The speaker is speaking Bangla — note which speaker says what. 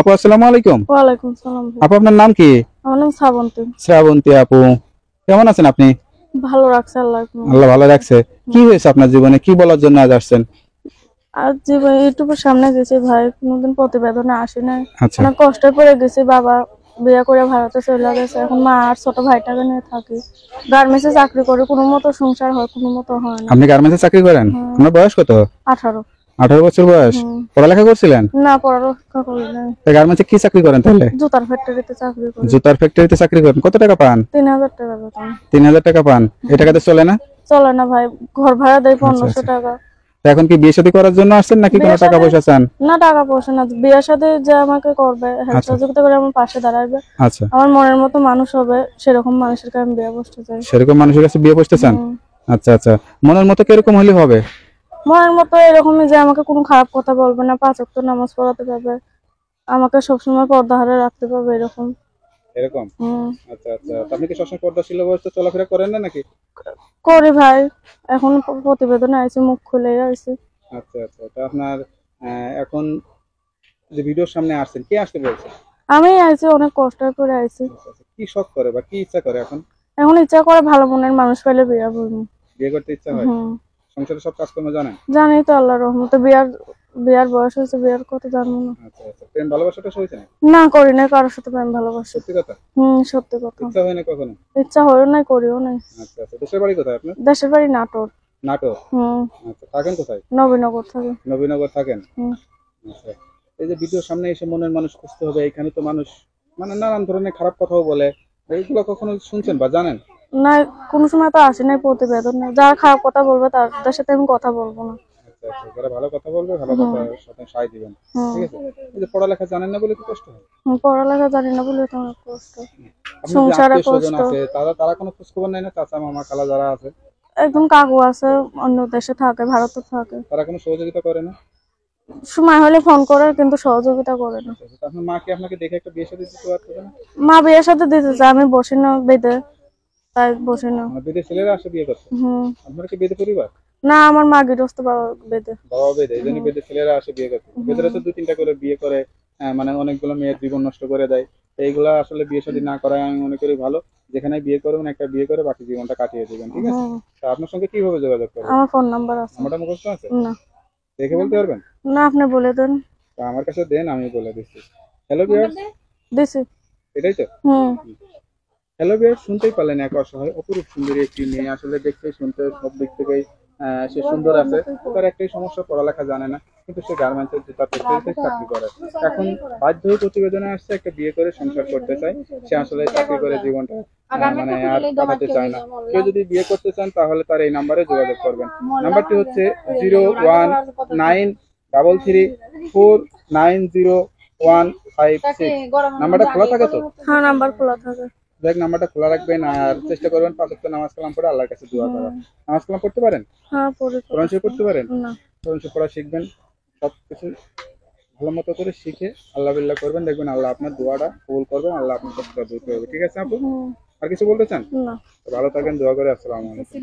Speaker 1: আপু আসসালামু আলাইকুম।
Speaker 2: ওয়ালাইকুম সালাম।
Speaker 1: আপু আপনার নাম কি?
Speaker 2: আমার নাম শ্রাবন্তী।
Speaker 1: শ্রাবন্তী আপু, কেমন আছেন আপনি?
Speaker 2: ভালো রাখছে আল্লাহ।
Speaker 1: আল্লাহ ভালো রাখছে। কি হয়েছে আপনার জীবনে, কি বলার জন্য আজ আসছেন?
Speaker 2: আর জীবন ইউটিউবের সামনে গেছি ভাই, কোনোদিন প্রতিবেদনে আসি নাই।
Speaker 1: আচ্ছা
Speaker 2: অনেক কষ্টে পড়ে গেছি। বাবা বিয়ে করে ভারতে চলে গেছে, এখন মা আর ছোট ভাইটাকে নিয়ে থাকি। গার্মেন্টসে চাকরি করে, কোনো মতো সংসার হয়, কোনো মতো হয় না।
Speaker 1: আপনি গার্মেন্টসে চাকরি করেন? আপনার বয়স কত?
Speaker 2: 18।
Speaker 1: 18 বছর বয়স। পড়ালেখা করছিলেন?
Speaker 2: না, পড়ালেখা করি নাই।
Speaker 1: গার্মেন্টসে কি চাকরি করেন তাহলে?
Speaker 2: জুতার ফ্যাক্টরিতে চাকরি করি।
Speaker 1: জুতার ফ্যাক্টরিতে চাকরি করেন, কত টাকা পান?
Speaker 2: 3000 টাকা বেতন।
Speaker 1: 3000 টাকা পান? এই টাকাতে চলে না?
Speaker 2: চলে না ভাই, ঘর ভাড়া দেয় 1500 টাকা।
Speaker 1: এখন কি বিয়ে শাদী করার জন্য আসছেন নাকি কোনো টাকা পয়সা চান?
Speaker 2: না, টাকা পয়সা না, বিয়ের সাথে যে আমাকে করবে, হেল্প সহযোগিতা করে আমার পাশে দাঁড়াবে,
Speaker 1: আচ্ছা,
Speaker 2: আমার মনের মতো মানুষ হবে, সেরকম মানুষের কাছে আমি বিয়ে বসতে চাই।
Speaker 1: সেরকম মানুষের কাছে বিয়ে বসতে চান? আচ্ছা আচ্ছা, মনের মতো কিরকম হলে হবে?
Speaker 2: মনের মতো এরকমই যে আমাকে কোনো খারাপ কথা বলবে না, 5 ওয়াক্ত নামাজ পড়াতে পারবে, আমাকে সবসময় পর্দাহারে রাখতে পারবে, এরকম।
Speaker 1: এরকম? আচ্ছা আচ্ছা, আপনি কি সবসময় পর্দাশীল অবস্থায় চলাফেরা করেন না নাকি?
Speaker 2: করি ভাই, এখন প্রতিবেদনে আইছি, মুখ খুলে আইছি।
Speaker 1: আচ্ছা আচ্ছা, তো আপনার এখন যে ভিডিওর সামনে আসছেন, কে আসতে বলছে?
Speaker 2: আমি আইছি, অনেক কষ্ট করে আইছি।
Speaker 1: কি শখ করে বা কি ইচ্ছা করে এখন?
Speaker 2: এখন ইচ্ছা করে ভালো মনের মানুষ পেলে বিয়ে করবো।
Speaker 1: বিয়ে করতে ইচ্ছা হয়? সংসারে সব কাজকর্ম জানেন?
Speaker 2: জানি তো, আল্লাহর রহমতে। বিয়ার বয়স হয়েছে, বিয়ার কথা জানবো না।
Speaker 1: আচ্ছা আচ্ছা, প্রেম ভালোবাসাটা হয়েছে না?
Speaker 2: না, করি নাই কারোর সাথে প্রেম ভালোবাসা।
Speaker 1: সত্যি কথা?
Speaker 2: সত্যি কথা।
Speaker 1: ইচ্ছা হয় না কখনো?
Speaker 2: ইচ্ছা হয়েও নাই, করিও নাই।
Speaker 1: আচ্ছা আচ্ছা, দেশের বাড়ি কোথায় আপনার?
Speaker 2: দেশের বাড়ি নাটোর।
Speaker 1: নাটোর? আচ্ছা, থাকেন কোথায়?
Speaker 2: নবীনগর থাকে।
Speaker 1: নবীনগর থাকেন? আচ্ছা, এই যে ভিডিওর সামনে এসে মনের মানুষ খুঁজতে হবে, এখানে তো মানুষ মানে নানান ধরনের খারাপ কথাও বলে, এইগুলো কখনো শুনছেন বা জানেন?
Speaker 2: না, কোনো সময় তো আসে নাই প্রতিবেদন। যারা খারাপ কথা বলবে তাদের সাথে আমি কথা বলবো না।
Speaker 1: আচ্ছা আচ্ছা, যারা ভালো কথা বলবে ভালো কথার সাথে সায় দিবেন, ঠিক আছে? এই যে পড়ালেখা জানেন না বলে কি কষ্ট হয়?
Speaker 2: পড়ালেখা জানি না বলে তো অনেক কষ্ট,
Speaker 1: আপনার যে
Speaker 2: সংসারে
Speaker 1: আত্মীয়-স্বজন
Speaker 2: কষ্ট।
Speaker 1: আছে তারা কোনো খোঁজ খবর নেয় না? চাচা মামা খালা যারা আছে
Speaker 2: একজন কাকু আছে, অন্য দেশে থাকে, ভারতে থাকে।
Speaker 1: তারা কোনো সহযোগিতা করে না?
Speaker 2: সময় হলে ফোন করে, কিন্তু সহযোগিতা করে না।
Speaker 1: আপনার মা কি আপনাকে দেখে একটা বিয়ে শাদী দিতে পারতো না?
Speaker 2: মা বিয়ের সাথে দিতে চায়, আমি বসি না বেঁধে, তাই বসি না।
Speaker 1: বেদে ছেলেরা আসে বিয়ে করতে? আপনার কি বেদে পরিবার?
Speaker 2: না, আমার মা গৃহস্থ, বাবা বেঁধে।
Speaker 1: বাবা বেদে, এই জন্য বেদে ছেলেরা আসে বিয়ে করতে। বেদেরা তো 2-3টা করে বিয়ে করে, মানে অনেকগুলো মেয়ের জীবন নষ্ট করে দেয়। এইগুলা আসলে বিয়ে শাদী না করাই আমি মনে করি ভালো। যেখানে বিয়ে করবেন একটা বিয়ে করে বাকি জীবনটা কাটিয়ে দিবেন, ঠিক আছে? তা আপনার সঙ্গে কিভাবে যোগাযোগ করবেন?
Speaker 2: আমার ফোন নাম্বার আছে।
Speaker 1: আমারটা মুখস্থ আছে?
Speaker 2: না।
Speaker 1: দেখে বলতে পারবেন?
Speaker 2: না, আপনি বলে দেন।
Speaker 1: তা আমার কাছে দেন, আমি বলে দিচ্ছি। হ্যালো ভিউয়ার্স,
Speaker 2: দিছি।
Speaker 1: এটাই তো? হ্যালো ভিউয়ার্স, শুনতেই পারলেন এক অসহায় অপরূপ সুন্দরী একটি মেয়ে, আসলে দেখতে শুনতে সব দিক থেকেই সে সুন্দর আছে। তার একটাই সমস্যা, পড়ালেখা জানে না, কিন্তু সে গার্মেন্টসের জুতা ফ্যাক্টরিতে চাকরি করে। এখন বাধ্য হয়ে প্রতিবেদনে আসছে, একটা বিয়ে করে সংসার করতে চায়। সে আসলে চাকরি করে জীবনটা মানে আর কাটাতে চায় না। কেউ যদি বিয়ে করতে চান তাহলে তার এই নাম্বারে যোগাযোগ করবেন। নাম্বারটি হচ্ছে 0199334901556। নাম্বারটা খোলা থাকে তো?
Speaker 2: হ্যাঁ, নাম্বার খোলা থাকে।
Speaker 1: দেখ, নাম্বারটা খোলা রাখবেন আর চেষ্টা করবেন 5 ওয়াক্ত নামাজ কালাম পড়ে আল্লাহর কাছে দোয়া করা। নামাজ কালাম পড়তে পারেন?
Speaker 2: হ্যাঁ, পড়ি।
Speaker 1: কোরআন শরীফ পড়তে পারেন?
Speaker 2: না।
Speaker 1: কোরআন শরীফ পড়া শিখবেন, সবকিছু ভালো মতো করে শিখে আল্লাহ বিল্লাহ করবেন, দেখবেন আল্লাহ আপনার দোয়াটা কবুল করবেন, আল্লাহ আপনার কষ্টটা দূর করবে, ঠিক আছে আপু? আর কিছু বলতে চান?
Speaker 2: না।
Speaker 1: ভালো থাকেন, দোয়া করে। আসসালামু আলাইকুম।